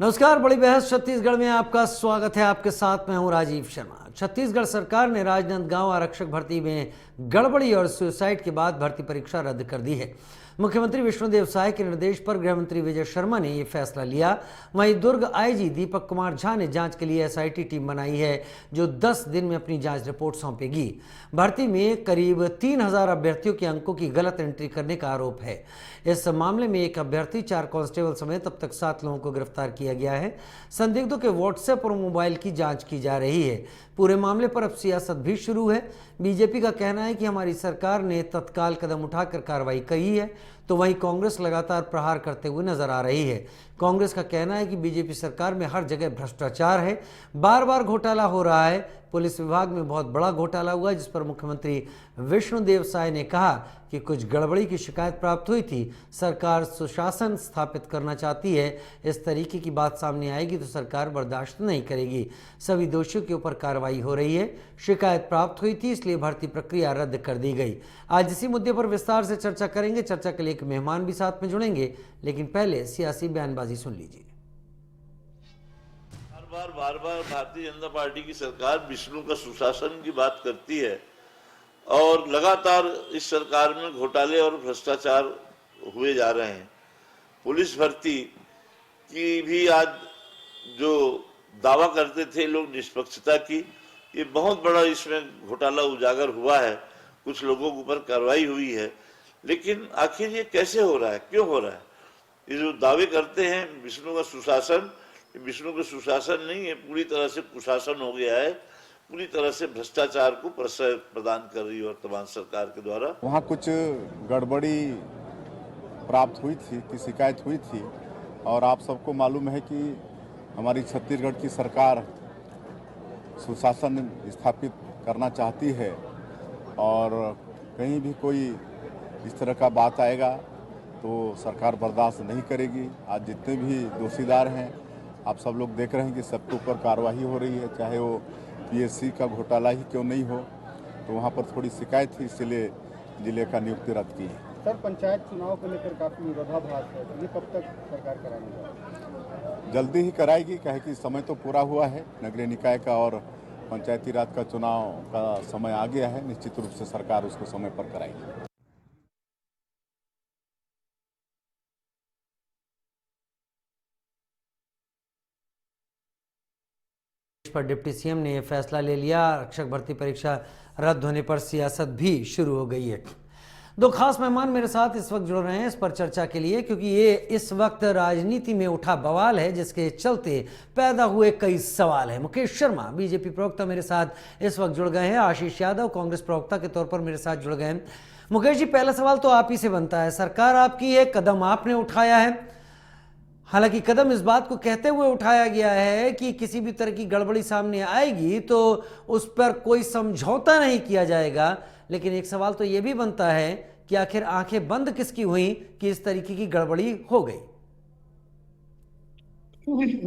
नमस्कार, बड़ी बहस छत्तीसगढ़ में आपका स्वागत है। आपके साथ मैं हूं राजीव शर्मा। छत्तीसगढ़ सरकार ने राजनांदगांव आरक्षक भर्ती में गड़बड़ी और सुसाइड के बाद भर्ती परीक्षा रद्द कर दी है। मुख्यमंत्री विष्णुदेव साय के निर्देश पर गृह मंत्री विजय शर्मा ने यह फैसला लिया। वहीं दुर्ग आईजी दीपक कुमार झा ने जांच के लिए एसआईटी टीम बनाई है, जो 10 दिन में अपनी जांच रिपोर्ट सौंपेगी। भर्ती में करीब 3000 अभ्यर्थियों के अंकों की गलत एंट्री करने का आरोप है। इस मामले में एक अभ्यर्थी, 4 कांस्टेबल समेत अब तक 7 लोगों को गिरफ्तार किया गया है। संदिग्धों के व्हाट्सएप और मोबाइल की जांच की जा रही है। पूरे मामले पर अब सियासत भी शुरू है। बीजेपी का कहना है कि हमारी सरकार ने तत्काल कदम उठाकर कार्रवाई की है, तो वहीं कांग्रेस लगातार प्रहार करते हुए नजर आ रही है। कांग्रेस का कहना है कि बीजेपी सरकार में हर जगह भ्रष्टाचार है, बार बार घोटाला हो रहा है। पुलिस विभाग में बहुत बड़ा घोटाला हुआ, जिस पर मुख्यमंत्री विष्णुदेव साय ने कहा कि कुछ गड़बड़ी की शिकायत प्राप्त हुई थी। सरकार सुशासन स्थापित करना चाहती है। इस तरीके की बात सामने आएगी तो सरकार बर्दाश्त नहीं करेगी। सभी दोषियों के ऊपर कार्रवाई हो रही है। शिकायत प्राप्त हुई थी, इसलिए भर्ती प्रक्रिया रद्द कर दी गई। आज इसी मुद्दे पर विस्तार से चर्चा करेंगे। चर्चा के लिए एक मेहमान भी साथ में जुड़ेंगे, लेकिन पहले सियासी बयानबाजी सुन लीजिए। बार बार भारतीय जनता पार्टी की सरकार विष्णु का सुशासन की बात करती है और लगातार इस सरकार में घोटाले और भ्रष्टाचार हुए जा रहे हैं। पुलिस भर्ती की भी आज जो दावा करते थे लोग निष्पक्षता की, ये बहुत बड़ा इसमें घोटाला उजागर हुआ है। कुछ लोगों के ऊपर कार्रवाई हुई है, लेकिन आखिर ये कैसे हो रहा है, क्यों हो रहा है? ये जो दावे करते हैं विष्णु का सुशासन, विष्णु का सुशासन नहीं है, पूरी तरह से कुशासन हो गया है। पूरी तरह से भ्रष्टाचार को प्रश्रय प्रदान कर रही है वर्तमान सरकार के द्वारा। वहाँ कुछ गड़बड़ी प्राप्त हुई थी, की शिकायत हुई थी, और आप सबको मालूम है कि हमारी छत्तीसगढ़ की सरकार सुशासन स्थापित करना चाहती है, और कहीं भी कोई इस तरह का बात आएगा तो सरकार बर्दाश्त नहीं करेगी। आज जितने भी दोषीदार हैं, आप सब लोग देख रहे हैं कि सबके ऊपर कार्रवाई हो रही है, चाहे वो पीएससी का घोटाला ही क्यों नहीं हो। तो वहाँ पर थोड़ी शिकायत थी, इसलिए जिले का नियुक्ति रद्द की है। सर, पंचायत चुनाव को लेकर काफी विरोधाभास है, तो ये कब तक सरकार कराएगी? जल्दी ही कराएगी, कहे कि समय तो पूरा हुआ है। नगरीय निकाय का और पंचायती राज का चुनाव का समय आ गया है। निश्चित रूप से सरकार उसको समय पर कराएगी। पर डिप्टी सीएम ने यह फैसला ले लिया। आरक्षक भर्ती परीक्षा रद्द होने पर सियासत भी शुरू हो गई है। दो खास मेहमान मेरे साथ इस वक्त जुड़ रहे हैं इस पर चर्चा के लिए, क्योंकि ये इस वक्त राजनीति में उठा बवाल है, जिसके चलते पैदा हुए कई सवाल हैं। मुकेश शर्मा बीजेपी प्रवक्ता मेरे साथ इस वक्त जुड़ गए हैं। आशीष यादव कांग्रेस प्रवक्ता के तौर पर मेरे साथ जुड़ गए हैं। मुकेश जी, पहला सवाल तो आप ही से बनता है। सरकार आपकी है, कदम आपने उठाया है। हालांकि कदम इस बात को कहते हुए उठाया गया है कि किसी भी तरह की गड़बड़ी सामने आएगी तो उस पर कोई समझौता नहीं किया जाएगा, लेकिन एक सवाल तो यह भी बनता है कि आखिर आंखें बंद किसकी हुई कि इस तरीके की गड़बड़ी हो गई?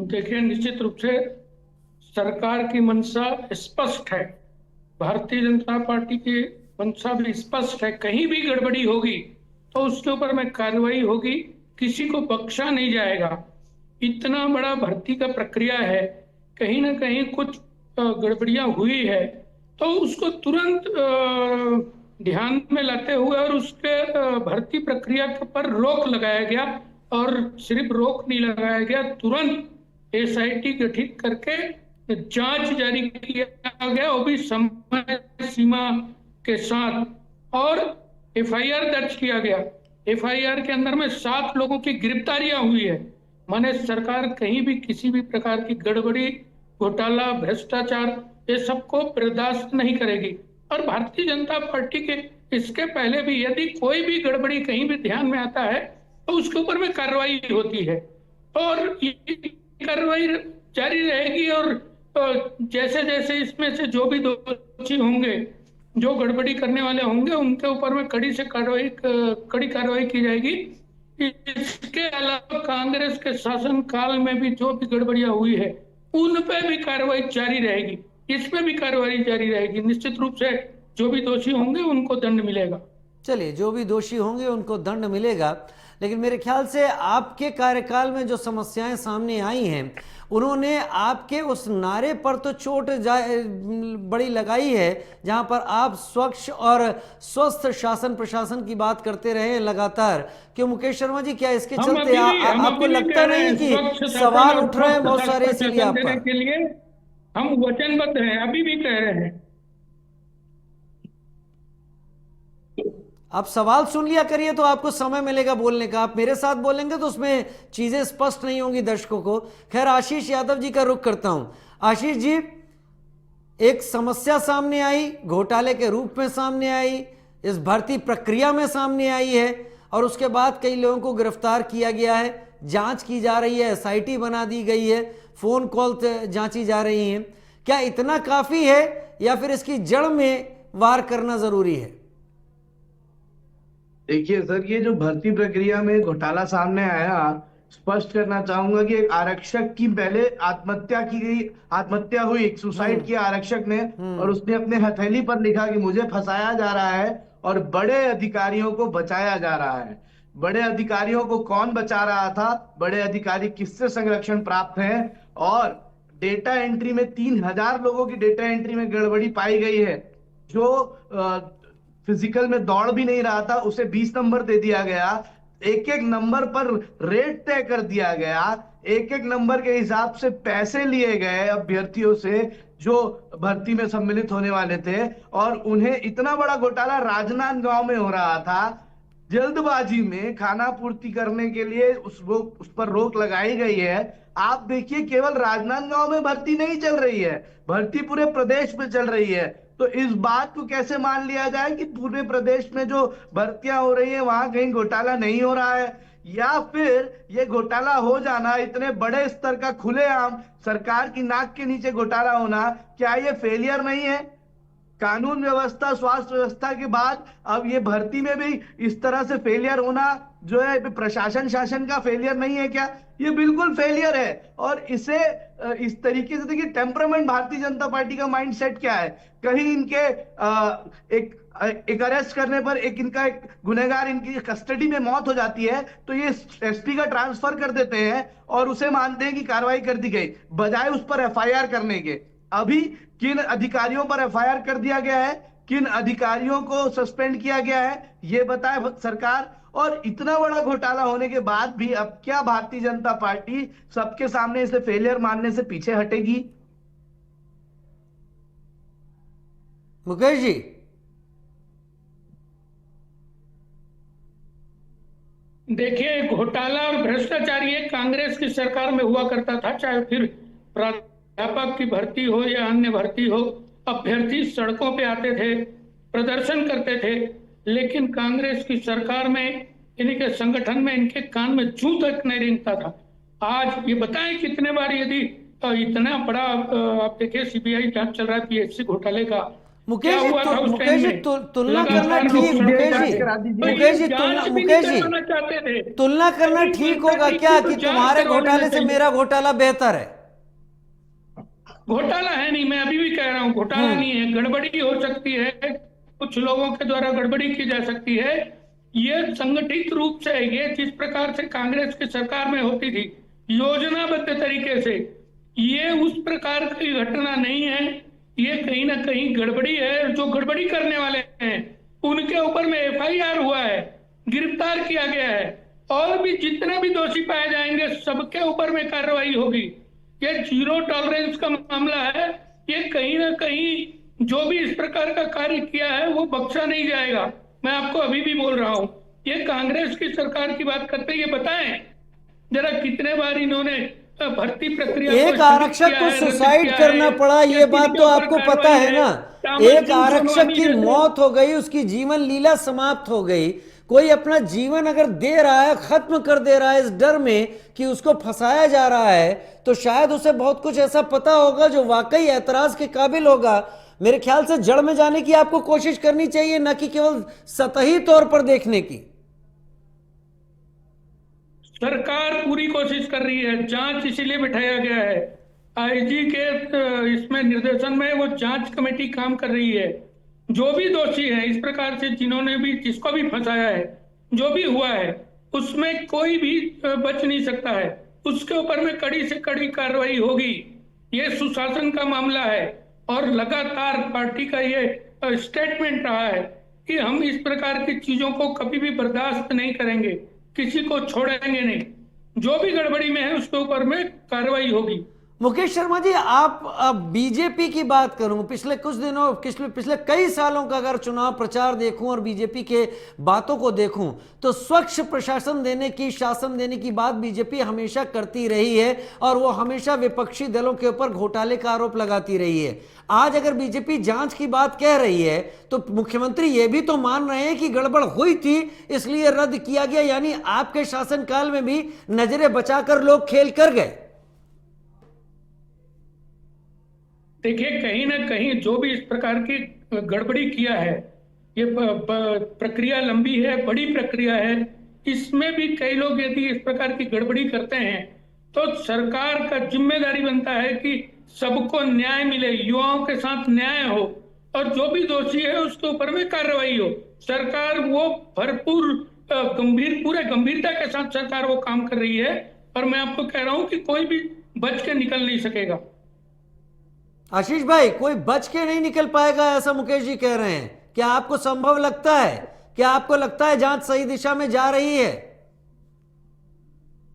देखिए, निश्चित रूप से सरकार की मंशा स्पष्ट है, भारतीय जनता पार्टी की मंशा भी स्पष्ट है। कहीं भी गड़बड़ी होगी तो उसके ऊपर में कार्रवाई होगी, किसी को बख्शा नहीं जाएगा। इतना बड़ा भर्ती का प्रक्रिया है, कहीं ना कहीं कुछ गड़बड़ियां हुई है तो उसको तुरंत ध्यान में लाते हुए और उसके भर्ती प्रक्रिया पर रोक लगाया गया। और सिर्फ रोक नहीं लगाया गया, तुरंत एसआईटी गठित करके जांच जारी किया गया, वो भी समय सीमा के साथ, और एफआईआर दर्ज किया गया। एफआईआर के अंदर में 7 लोगों की गिरफ्तारियां हुई है। माने सरकार कहीं भी किसी भी प्रकार की गड़बड़ी, घोटाला, भ्रष्टाचार, ये सबको बर्दाश्त नहीं करेगी। और भारतीय जनता पार्टी के इसके पहले भी यदि कोई भी गड़बड़ी कहीं भी ध्यान में आता है तो उसके ऊपर में कार्रवाई होती है, और ये कार्रवाई जारी रहेगी। और जैसे जैसे इसमें से जो भी दोषी होंगे, जो गड़बड़ी करने वाले होंगे, उनके ऊपर में कड़ी कार्रवाई की जाएगी। इसके अलावा कांग्रेस के शासन काल में भी जो भी गड़बड़ियां हुई है उन पे भी कार्रवाई जारी रहेगी, इसमें भी कार्रवाई जारी रहेगी। निश्चित रूप से जो भी दोषी होंगे उनको दंड मिलेगा। चलिए, जो भी दोषी होंगे उनको दंड मिलेगा, लेकिन मेरे ख्याल से आपके कार्यकाल में जो समस्याएं सामने आई हैं, उन्होंने आपके उस नारे पर तो चोट बड़ी लगाई है, जहां पर आप स्वच्छ और स्वस्थ शासन प्रशासन की बात करते रहे हैं लगातार। क्यों मुकेश शर्मा जी, क्या इसके चलते आपको लगता नहीं कि सवाल उठ रहे हैं बहुत सारे इसीलिए आप पर? के लिए हम वचनबद्ध हैं, अभी भी कह रहे हैं। आप सवाल सुन लिया करिए तो आपको समय मिलेगा बोलने का। आप मेरे साथ बोलेंगे तो उसमें चीजें स्पष्ट नहीं होंगी दर्शकों को। खैर, आशीष यादव जी का रुख करता हूं। आशीष जी, एक समस्या सामने आई, घोटाले के रूप में सामने आई, इस भर्ती प्रक्रिया में सामने आई है, और उसके बाद कई लोगों को गिरफ्तार किया गया है, जांच की जा रही है, SIT बना दी गई है, फोन कॉल जांची जा रही हैं। क्या इतना काफी है या फिर इसकी जड़ में वार करना जरूरी है? देखिए सर, ये जो भर्ती प्रक्रिया में घोटाला सामने आया, स्पष्ट करना चाहूंगा कि एक आरक्षक की पहले आत्महत्या की गई, आत्महत्या हुई, एक सुसाइड किया आरक्षक ने, और उसने अपने हथेली पर लिखा कि मुझे फंसाया जा रहा है और बड़े अधिकारियों को बचाया जा रहा है। बड़े अधिकारियों को कौन बचा रहा था? बड़े अधिकारी किससे संरक्षण प्राप्त हैं? और डेटा एंट्री में 3000 लोगों की डेटा एंट्री में गड़बड़ी पाई गई है। जो फिजिकल में दौड़ भी नहीं रहा था उसे 20 नंबर दे दिया गया। एक एक नंबर पर रेट तय कर दिया गया। एक एक नंबर के हिसाब से पैसे लिए गए अभ्यर्थियों से जो भर्ती में सम्मिलित होने वाले थे, और उन्हें इतना बड़ा घोटाला राजनांदगांव में हो रहा था। जल्दबाजी में खाना पूर्ति करने के लिए उस पर रोक लगाई गई है। आप देखिए, केवल राजनांदगांव में भर्ती नहीं चल रही है, भर्ती पूरे प्रदेश में चल रही है। तो इस बात को कैसे मान लिया जाए कि पूरे प्रदेश में जो भर्तियां हो रही है वहां कहीं घोटाला नहीं हो रहा है? या फिर ये घोटाला हो जाना, इतने बड़े स्तर का खुलेआम सरकार की नाक के नीचे घोटाला होना, क्या ये फेलियर नहीं है? कानून व्यवस्था, स्वास्थ्य व्यवस्था के बाद अब ये भर्ती में भी इस तरह से फेलियर होना जो है प्रशासन शासन का फेलियर नहीं है क्या? ये बिल्कुल फेलियर है। और इसे इस तरीके से देखिए, टेम्परामेंट भारतीय जनता पार्टी का माइंडसेट क्या है? कहीं इनके एक अरेस्ट करने पर इनका एक गुनहगार इनकी कस्टडी में मौत हो जाती है तो ये SP का ट्रांसफर कर देते हैं और उसे मानते हैं कि कार्रवाई कर दी गई, बजाय उस पर FIR करने के। अभी किन अधिकारियों पर FIR कर दिया गया है, किन अधिकारियों को सस्पेंड किया गया है, ये बताए सरकार। और इतना बड़ा घोटाला होने के बाद भी अब क्या भारतीय जनता पार्टी सबके सामने इसे फेलियर मानने से पीछे हटेगी? मुकेश जी, देखिए, घोटाला और भ्रष्टाचार ये कांग्रेस की सरकार में हुआ करता था, चाहे फिर प्राध्यापक की भर्ती हो या अन्य भर्ती हो। अभ्यर्थी सड़कों पे आते थे, प्रदर्शन करते थे, लेकिन कांग्रेस की सरकार में, इनके संगठन में, इनके कान में जूं तक नहीं रेंगता था। आज ये बताएं कितने बार, यदि इतना बड़ा आप देखिए CBI जांच चल रहा है PSC घोटाले का, मुकेश जी तुलना करना ठीक, तुलना करना ठीक होगा क्या कि तुम्हारे घोटाले से मेरा घोटाला बेहतर है? घोटाला है नहीं, मैं अभी भी कह रहा हूँ घोटाला नहीं है। गड़बड़ी हो सकती है, कुछ लोगों के द्वारा गड़बड़ी की जा सकती है। ये संगठित रूप से, ये जिस प्रकार से कांग्रेस की सरकार में होती थी, योजनाबद्ध तरीके से, ये उस प्रकार की घटना नहीं है। ये कहीं ना कहीं गड़बड़ी है। जो गड़बड़ी करने वाले हैं उनके ऊपर में FIR हुआ है, गिरफ्तार किया गया है, और भी जितने भी दोषी पाए जाएंगे सबके ऊपर में कार्रवाई होगी। ये 0 टॉलरेंस का मामला है। ये कहीं ना कहीं जो भी इस प्रकार का कार्य किया है वो बख्शा नहीं जाएगा। मैं आपको अभी भी बोल रहा हूं, ये कांग्रेस की सरकार की बात करते हैं। ये बताएं जरा कितने बार इन्होंने भर्ती प्रक्रिया, एक आरक्षक को सुसाइड करना पड़ा, ये बात तो आपको पता है ना। एक आरक्षक की मौत हो गई, उसकी जीवन लीला समाप्त हो गई। कोई अपना जीवन अगर दे रहा है, खत्म कर दे रहा है इस डर में कि उसको फंसाया जा रहा है, तो शायद उसे बहुत कुछ ऐसा पता होगा जो वाकई ऐतराज के काबिल होगा। मेरे ख्याल से जड़ में जाने की आपको कोशिश करनी चाहिए, न कि केवल सतही तौर पर देखने की। सरकार पूरी कोशिश कर रही है, जांच इसीलिए बिठाया गया है। IG के इसमें निर्देशन में वो जांच कमेटी काम कर रही है। जो भी दोषी है इस प्रकार से, जिन्होंने भी जिसको भी फंसाया है, जो भी हुआ है, उसमें कोई भी बच नहीं सकता है। उसके ऊपर में कड़ी से कड़ी कार्रवाई होगी। ये सुशासन का मामला है और लगातार पार्टी का ये स्टेटमेंट रहा है कि हम इस प्रकार की चीजों को कभी भी बर्दाश्त नहीं करेंगे, किसी को छोड़ेंगे नहीं। जो भी गड़बड़ी में है उसके ऊपर में कार्रवाई होगी। मुकेश शर्मा जी, आप अब बीजेपी की बात करूं, पिछले कुछ दिनों पिछले कई सालों का अगर चुनाव प्रचार देखूं और बीजेपी के बातों को देखूं तो स्वच्छ प्रशासन देने की, शासन देने की बात बीजेपी हमेशा करती रही है और वो हमेशा विपक्षी दलों के ऊपर घोटाले का आरोप लगाती रही है। आज अगर बीजेपी जांच की बात कह रही है तो मुख्यमंत्री ये भी तो मान रहे हैं कि गड़बड़ हुई थी इसलिए रद्द किया गया, यानी आपके शासनकाल में भी नजरें बचाकर लोग खेल कर गए। देखिए, कहीं ना कहीं जो भी इस प्रकार की गड़बड़ी किया है, ये प्रक्रिया लंबी है, बड़ी प्रक्रिया है। इसमें भी कई लोग यदि इस प्रकार की गड़बड़ी करते हैं तो सरकार का जिम्मेदारी बनता है कि सबको न्याय मिले, युवाओं के साथ न्याय हो और जो भी दोषी है उसके ऊपर में कार्रवाई हो। सरकार वो भरपूर पूरे गंभीरता के साथ सरकार वो काम कर रही है और मैं आपको कह रहा हूं कि कोई भी बच के निकल नहीं सकेगा। आशीष भाई, कोई बच के नहीं निकल पाएगा ऐसा मुकेश जी कह रहे हैं। क्या आपको संभव लगता है? क्या आपको लगता है जांच सही दिशा में जा रही है?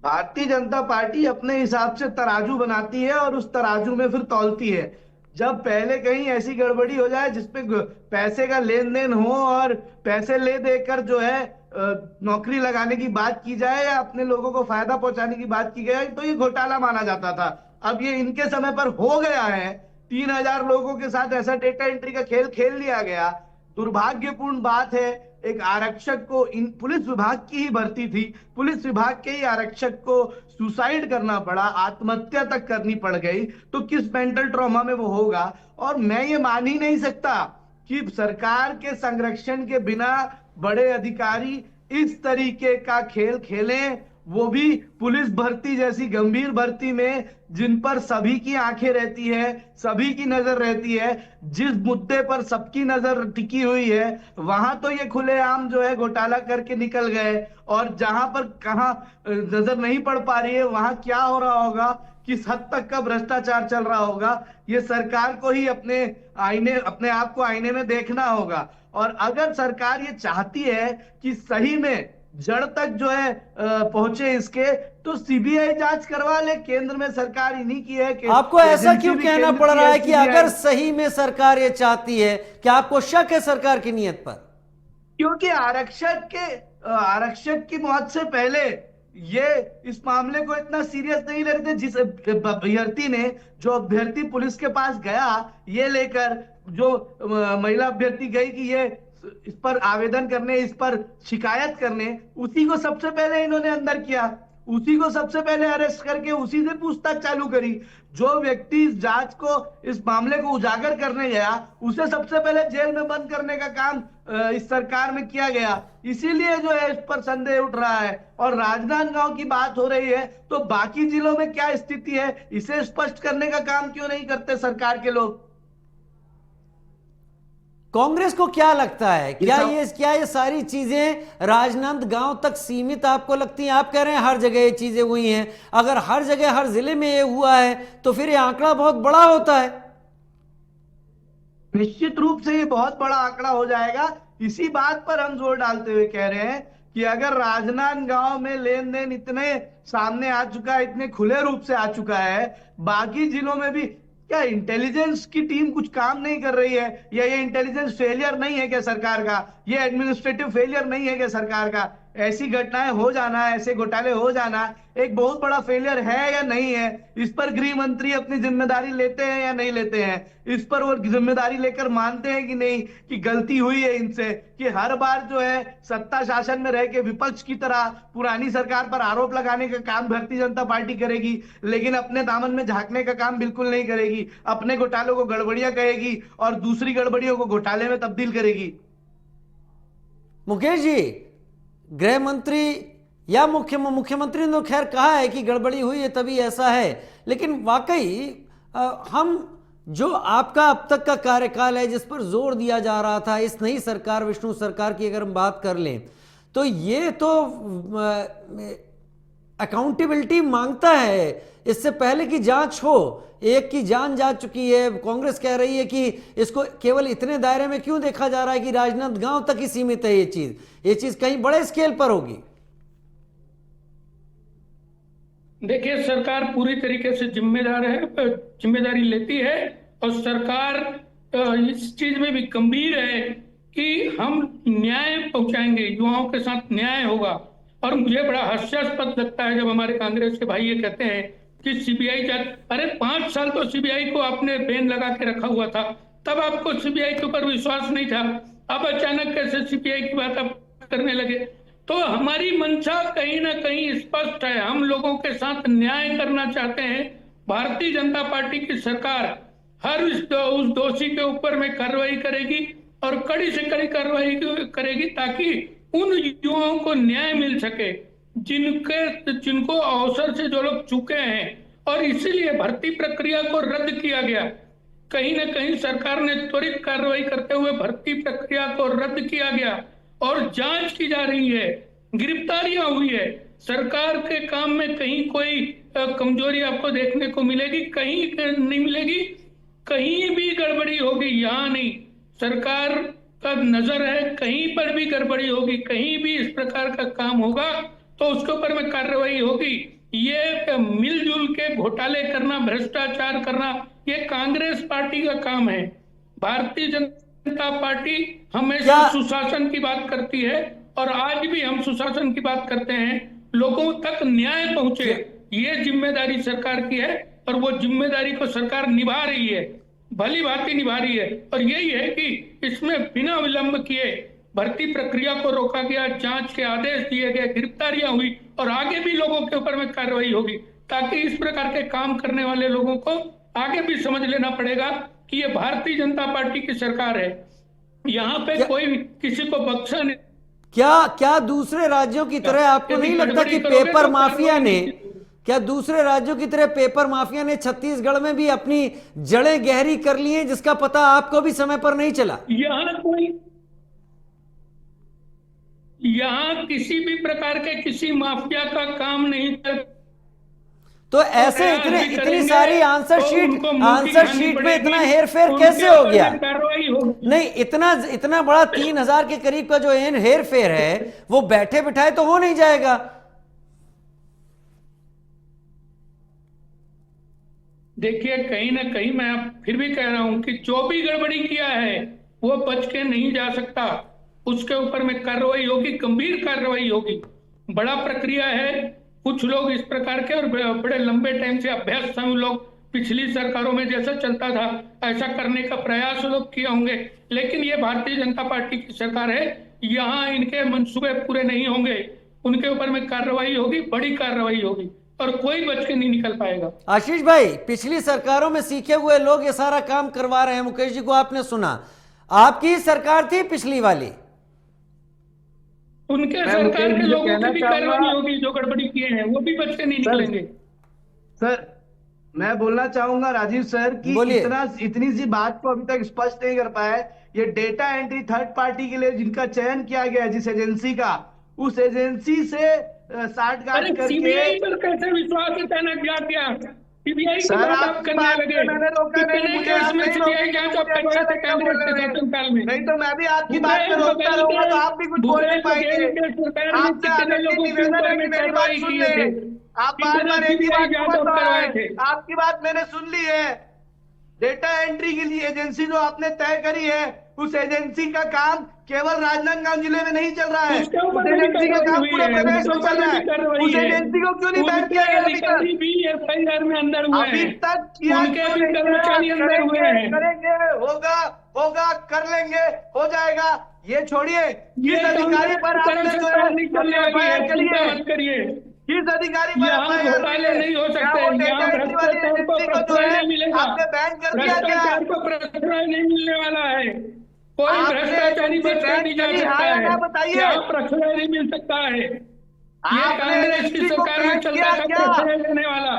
भारतीय जनता पार्टी अपने हिसाब से तराजू बनाती है और उस तराजू में फिर तौलती है। जब पहले कहीं ऐसी गड़बड़ी हो जाए जिसपे पैसे का लेन देन हो और पैसे ले देकर जो है नौकरी लगाने की बात की जाए या अपने लोगों को फायदा पहुंचाने की बात की जाए तो ये घोटाला माना जाता था। अब ये इनके समय पर हो गया है। 3000 लोगों के साथ ऐसा डेटा एंट्री का खेल खेल लिया गया। दुर्भाग्यपूर्ण बात है, एक आरक्षक को, इन पुलिस विभाग की ही भर्ती थी, पुलिस विभाग के ही आरक्षक को सुसाइड करना पड़ा, आत्महत्या तक करनी पड़ गई, तो किस मेंटल ट्रॉमा में वो होगा। और मैं ये मान ही नहीं सकता कि सरकार के संरक्षण के बिना बड़े अधिकारी इस तरीके का खेल खेलें, वो भी पुलिस भर्ती जैसी गंभीर भर्ती में जिन पर सभी की आंखें रहती है, सभी की नजर रहती है, जिस मुद्दे पर सबकी नजर टिकी हुई है, वहां तो ये खुलेआम जो है घोटाला करके निकल गए। और जहां पर कहां नजर नहीं पड़ पा रही है वहां क्या हो रहा होगा, किस हद तक का भ्रष्टाचार चल रहा होगा, ये सरकार को ही अपने आप को आईने में देखना होगा। और अगर सरकार ये चाहती है कि सही में जड़ तक जो है पहुंचे इसके, तो सीबीआई जांच करवा ले। केंद्र में सरकार इन्हीं की है कि आपको ऐसा क्यों कहना पड़ रहा है कि अगर सही में सरकार ये चाहती है? क्या आपको शक है सरकार की नीयत पर? क्योंकि आरक्षक की मौत से पहले ये इस मामले को इतना सीरियस नहीं ले रहे थे। जिस अभ्यर्थी पुलिस के पास गया ये लेकर, जो महिला अभ्यर्थी गई कि ये इस पर आवेदन करने, इस पर शिकायत करने, उसी को सबसे पहले इन्होंने अंदर किया, उसी को सबसे पहले अरेस्ट करके उसी से पूछताछ चालू करी। जो व्यक्ति इस जांच को, इस मामले को उजागर करने गया, उसे सबसे पहले जेल में बंद करने का काम इस सरकार में किया गया। इसीलिए जो है इस पर संदेह उठ रहा है। और राजनांदगांव की बात हो रही है तो बाकी जिलों में क्या स्थिति है इसे स्पष्ट करने का काम क्यों नहीं करते सरकार के लोग? कांग्रेस को क्या लगता है, क्या ये सारी चीजें राजनांदगांव तक सीमित आपको लगती हैं? आप कह रहे हैं हर जगह ये चीजें हुई हैं। अगर हर जगह हर जिले में ये हुआ है तो फिर ये आंकड़ा बहुत बड़ा होता है। निश्चित रूप से ये बहुत बड़ा आंकड़ा हो जाएगा। इसी बात पर हम जोर डालते हुए कह रहे हैं कि अगर राजनांदगांव में लेन देन इतने सामने आ चुका है, इतने खुले रूप से आ चुका है, बाकी जिलों में भी क्या इंटेलिजेंस की टीम कुछ काम नहीं कर रही है? या ये इंटेलिजेंस फेलियर नहीं है क्या सरकार का? ये एडमिनिस्ट्रेटिव फेलियर नहीं है क्या सरकार का? ऐसी घटनाएं हो जाना, ऐसे घोटाले हो जाना एक बहुत बड़ा फेलियर है या नहीं है? इस पर गृह मंत्री अपनी जिम्मेदारी लेते हैं या नहीं लेते हैं? इस पर वो जिम्मेदारी लेकर मानते हैं कि नहीं कि गलती हुई है इनसे, कि हर बार जो है सत्ता शासन में रह के विपक्ष की तरह पुरानी सरकार पर आरोप लगाने का काम भारतीय जनता पार्टी करेगी, लेकिन अपने दामन में झांकने का काम बिल्कुल नहीं करेगी। अपने घोटालों को गड़बड़ियां कहेगी और दूसरी गड़बड़ियों को घोटाले में तब्दील करेगी। मुकेश जी, गृह मंत्री या मुख्यमंत्री ने तो खैर कहा है कि गड़बड़ी हुई है तभी ऐसा है, लेकिन वाकई हम जो आपका अब तक का कार्यकाल है, जिस पर जोर दिया जा रहा था, इस नई सरकार, विष्णु सरकार की अगर हम बात कर लें, तो ये तो अकाउंटेबिलिटी मांगता है। इससे पहले की जांच हो, एक की जान जा चुकी है। कांग्रेस कह रही है कि इसको केवल इतने दायरे में क्यों देखा जा रहा है कि राजनांदगांव तक ही सीमित है। ये चीज कहीं बड़े स्केल पर होगी। देखिए, सरकार पूरी तरीके से जिम्मेदारी लेती है और सरकार इस चीज में भी गंभीर है कि हम न्याय पहुंचाएंगे, युवाओं के साथ न्याय होगा। और मुझे बड़ा हास्यास्पद लगता है जब हमारे कांग्रेस के भाई ये कहते हैं कि सीबीआई जांच। अरे 5 साल तो सीबीआई को आपने बैन लगा के रखा हुआ था, तब आपको सीबीआई के ऊपर विश्वास नहीं था। अब अचानक कैसे सीबीआई की बात आप करने लगे? तो हमारी मंशा कहीं ना कहीं स्पष्ट है, हम लोगों के साथ न्याय करना चाहते हैं। भारतीय जनता पार्टी की सरकार हर उस दोषी के ऊपर में कार्रवाई करेगी और कड़ी से कड़ी कार्रवाई करेगी ताकि उन युवाओं को न्याय मिल सके जिनको अवसर से जो लोग चुके हैं। और इसीलिए भर्ती प्रक्रिया को रद्द किया गया। कहीं ना कहीं सरकार ने त्वरित कार्रवाई करते हुए भर्ती प्रक्रिया को रद्द किया गया और जांच की जा रही है, गिरफ्तारियां हुई है। सरकार के काम में कहीं कोई कमजोरी आपको देखने को मिलेगी? कहीं नहीं मिलेगी। कहीं भी गड़बड़ी होगी, यहाँ नहीं। सरकार का नजर है, कहीं पर भी गड़बड़ी होगी, कहीं भी इस प्रकार का काम होगा तो उसके ऊपर में कार्रवाई होगी। ये मिलजुल के घोटाले करना, भ्रष्टाचार करना, ये कांग्रेस पार्टी का काम है। भारतीय जनता पार्टी हमेशा सुशासन की बात करती है और आज भी हम सुशासन की बात करते हैं। लोगों तक न्याय पहुंचे, ये जिम्मेदारी सरकार की है और वो जिम्मेदारी को सरकार निभा रही है, भली भांति निभा रही है। और यही है कि इसमें बिना विलंब किए भर्ती प्रक्रिया को रोका गया, जांच के आदेश दिए गए, गिरफ्तारियां हुई और आगे भी लोगों के ऊपर में कार्रवाई होगी ताकि इस प्रकार के काम करने वाले लोगों को आगे भी समझ लेना पड़ेगा कि ये भारतीय जनता पार्टी की सरकार है। यहाँ पे कोई किसी को बख्शा नहीं। क्या दूसरे राज्यों की तरह आपको नहीं लगता कि पेपर माफिया ने, क्या दूसरे राज्यों की तरह पेपर माफिया ने छत्तीसगढ़ में भी अपनी जड़ें गहरी कर ली हैं, जिसका पता आपको भी समय पर नहीं चला? यहाँ किसी भी प्रकार के किसी माफिया का काम नहीं चल। तो ऐसे इतनी सारी आंसर शीट में इतना हेर फेर कैसे हो गया? नहीं, इतना बड़ा 3000 के करीब का जो हेर फेर है वो बैठे बिठाए तो हो नहीं जाएगा। देखिए, कहीं ना कहीं मैं फिर भी कह रहा हूं कि जो भी गड़बड़ी किया है वो बच के नहीं जा सकता। उसके ऊपर में कार्रवाई होगी, गंभीर कार्रवाई होगी। बड़ा प्रक्रिया है। कुछ लोग इस प्रकार के और बड़े लंबे टाइम से अभ्यस्त हैं। लोग पिछली सरकारों में जैसा चलता था ऐसा करने का प्रयास लोग किए होंगे, लेकिन ये भारतीय जनता पार्टी की सरकार है, यहाँ इनके मंसूबे पूरे नहीं होंगे। उनके ऊपर में कार्रवाई होगी, बड़ी कार्रवाई होगी और कोई बच के नहीं निकल पाएगा। आशीष भाई, पिछली सरकारों में सीखे हुए लोग ये सारा काम करवा रहे हैं। मुकेश जी को आपने सुना, आपकी सरकार थी पिछली वाली, उनके सरकार के लोगों की भी कार्रवाई होगी। जो गड़बड़ी किए हैं वो भी बच के नहीं निकलेंगे। सर, मैं बोलना चाहूंगा राजीव सर कि इतनी सी बात को अभी तक स्पष्ट नहीं कर पाए। ये डेटा एंट्री थर्ड पार्टी के लिए जिनका चयन किया गया, जिस एजेंसी का, उस एजेंसी से साठगांठ करके सीबीआई पर कैसे विश्वास अचानक क्या सीबीआई की बात आप करने लगे? मैंने रोका नहीं, मुझे इसमें सीबीआई जांच आप करवा सकते हैं। नहीं तो मैं भी आपकी बात पे रोकता रहूंगा तो आप भी कुछ बोल नहीं पाएंगे। आपसे निवेदन है कि मेरी बात सुन ले। आप बार-बार एक ही बात बोल रहे हैं। आपकी बात मैंने सुन ली है। डेटा एंट्री के लिए एजेंसी जो आपने तय करी है, उस एजेंसी का काम केवल राजनांदगांव जिले में नहीं चल रहा है, उस एजेंसी का काम पूरे प्रदेश में चल रहा है। उस एजेंसी को क्यों नहीं बैन किया गया अभी तक? अभी तक किया करेंगे, होगा, कर लेंगे, हो जाएगा। ये छोड़िए, किस अधिकारी पर आपने जो है एफआईआर करिए, किस अधिकारी पर घोटाले नहीं हो सकते, आपने बैन कर दिया क्या? प्रश्रय नहीं मिलने वाला है, कोई भ्रष्टाचारी बचकर नहीं जा सकता है, बताइए, प्रश्रय नहीं मिल सकता है। ये कांग्रेस की सरकार में चलता था प्रश्रय देने वाला,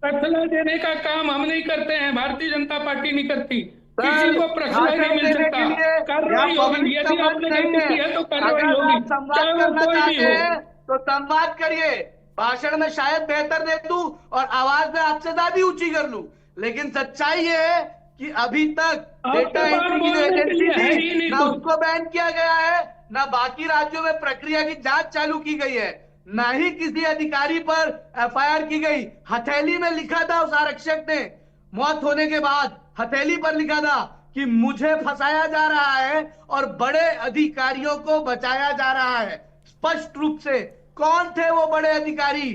प्रश्न देने का काम हम नहीं करते हैं, भारतीय जनता पार्टी नहीं करती। सर, किसी को प्रश्न नहीं भाषण मिल देने सकता। के लिए कार्रवाई यहाँ होगी, पब्लिक यदि का आपने मंच नहीं गलती है। की है तो कार्रवाई अगर होगी, आप संवाद चाहे वो करना कोई भी चाहते हो। हैं तो संवाद करिए, भाषण में शायद बेहतर दे दूं और आवाज में आपसे ज्यादा ऊंची कर लूं, लेकिन सच्चाई ये है कि अभी तक डेटा आपके पास एंट्री की जो बोलने के एजेंसी लिए है ही थी नहीं ना, कुछ। उसको बैन किया गया है, ना बाकी राज्यों में प्रक्रिया की जांच चालू की गई है, ना ही किसी अधिकारी पर एफआईआर की गई। हथेली में लिखा था उस आरक्षक ने, मौत होने के बाद हथेली पर लिखा था कि मुझे फंसाया जा रहा है और बड़े अधिकारियों को बचाया जा रहा है। स्पष्ट रूप से कौन थे वो बड़े अधिकारी,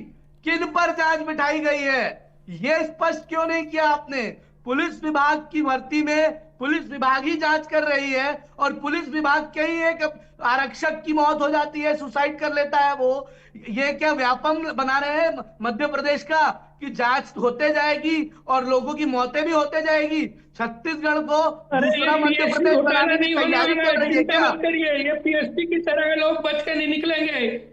किन पर जांच बिठाई गई है, ये स्पष्ट क्यों नहीं किया आपने? पुलिस विभाग की भर्ती में पुलिस विभाग ही जांच कर रही है और पुलिस विभाग के ही एक आरक्षक की मौत हो जाती है, सुसाइड कर लेता है वो। ये क्या व्यापम बना रहे हैं मध्य प्रदेश का कि जांच होते जाएगी और लोगों की मौतें भी होते जाएगी? छत्तीसगढ़ को अरे दूसरा ये मध्य पीएससी प्रदेश घोटाला बनाने की नहीं होने तैयारी वाला चल है, रही है चिंता क्या? मत करिए। ये पीएससी की तरह लोग बच के नहीं निकलेंगे।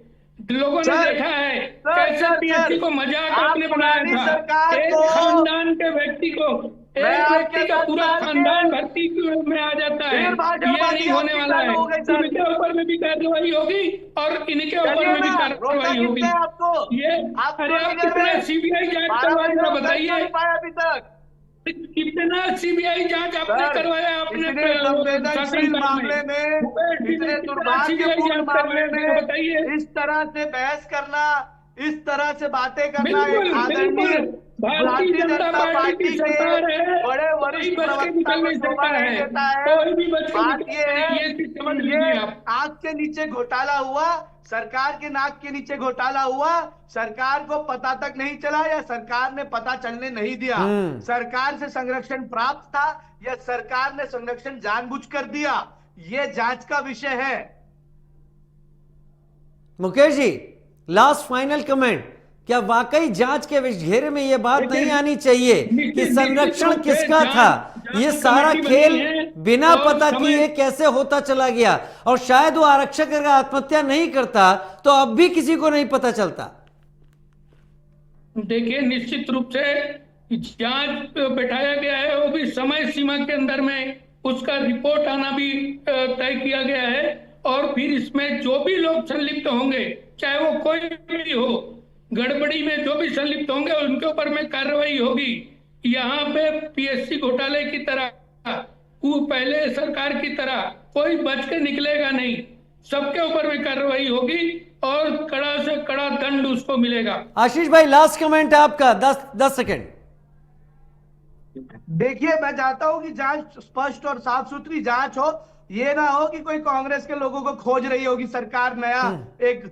लोगों ने सर, देखा है सर, कैसे सर, पीएससी सर, को मजाक आप आपने बनाया पुरानी था। सरकार एक को खानदान के व्यक्ति को, मैं एक आपके व्यक्ति का 10 पूरा साल खानदान के भर्ती में आ जाता है। फिर ये भाषणबाजी नहीं होने आपकी वाला है। चालू हो गई सर। इनके ऊपर में भी कार्रवाई होगी और इनके ऊपर चलिए में भी ना, रोका कार्रवाई होगी। किसने आपको? ये आप अरे क्यों आप नहीं कर कितना रहे? सीबीआई जांच 12 करवाएगा बजे बताइए। नहीं पाया अभी तक। कितना सीबीआई जांच आपने सर, करवाया अपने इतने संवेदनशील शासनकाल में? मामले में, भूपेश जी ने इतने कितना सीबीआई दुर्भाग्यपूर्ण जांच मामले करवाया में बताइए। इस तरह से बहस करना, इस तरह से बातें करना एक बिल्कुल आदरणीय बिल्कुल, भारतीय जनता पार्टी की के सरकार है, बड़े कोई वरिष्ठ बच के प्रवक्ता निकल को नहीं शोभा सकता नहीं है, देता है। कोई भी बच के बात निकल ये है ये चीज समझ कि लीजिए ये आप। आग के नीचे घोटाला हुआ, सरकार के नाक के नीचे घोटाला हुआ, सरकार को पता तक नहीं चला या सरकार ने पता चलने नहीं दिया। सरकार से संरक्षण प्राप्त था या सरकार ने संरक्षण जानबूझकर दिया, ये जांच का विषय है। Mukesh ji, last final comment, क्या वाकई जांच के घेरे में यह बात नहीं आनी चाहिए कि संरक्षण किसका था? ये सारा खेल बिना पता किए कैसे होता चला गया, और शायद वो आरक्षक अगर आत्महत्या नहीं करता तो अब भी किसी को नहीं पता चलता। देखिए, निश्चित रूप से जांच बैठाया गया है, वो भी समय सीमा के अंदर में उसका रिपोर्ट आना भी तय किया गया है, और फिर इसमें जो भी लोग संलिप्त होंगे, चाहे वो कोई भी हो, गड़बड़ी में जो भी संलिप्त होंगे उनके ऊपर में कार्रवाई होगी। यहाँ पे पीएससी घोटाले की तरह, वो पहले सरकार की तरह कोई बच के निकलेगा नहीं, सबके ऊपर में कार्रवाई होगी और कड़ा से कड़ा दंड उसको मिलेगा। आशीष भाई, लास्ट कमेंट है आपका, 10 सेकंड। देखिए, मैं चाहता हूं कि जांच स्पष्ट और साफ सुथरी जांच हो, ये ना हो कि कोई कांग्रेस के लोगों को खोज रही होगी सरकार नया एक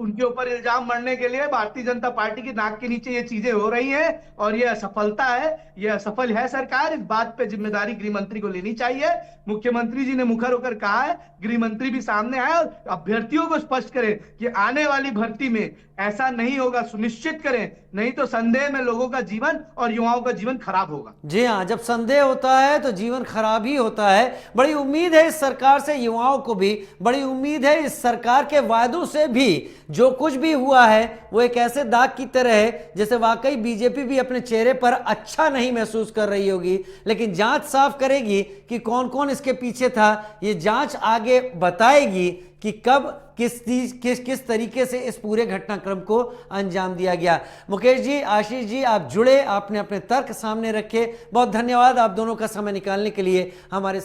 उनके ऊपर इल्जाम मढ़ने के लिए। भारतीय जनता पार्टी की नाक के नीचे ये चीजें हो रही हैं और ये असफलता है, ये असफल है सरकार। इस बात पे जिम्मेदारी गृह मंत्री को लेनी चाहिए। मुख्यमंत्री जी ने मुखर होकर कहा है, गृह मंत्री भी सामने आए और अभ्यर्थियों को स्पष्ट करें कि आने वाली भर्ती में ऐसा नहीं होगा, सुनिश्चित करें, नहीं तो संदेह में लोगों का जीवन और युवाओं का जीवन खराब होगा। जी हाँ, जब संदेह होता है तो जीवन खराब ही होता है। बड़ी उम्मीद है इस सरकार से, युवाओं को भी बड़ी उम्मीद है इस सरकार के वायदों से भी। जो कुछ भी हुआ है वो एक ऐसे दाग की तरह है जैसे वाकई बीजेपी भी अपने चेहरे पर अच्छा नहीं महसूस कर रही होगी, लेकिन जांच साफ करेगी कि कौन कौन इसके पीछे था। ये जांच आगे बताएगी कि कब किस तरीके से इस पूरे घटनाक्रम को अंजाम दिया गया। मुकेश जी, आशीष जी, आप जुड़े, आपने अपने तर्क सामने रखे, बहुत धन्यवाद आप दोनों का समय निकालने के लिए हमारे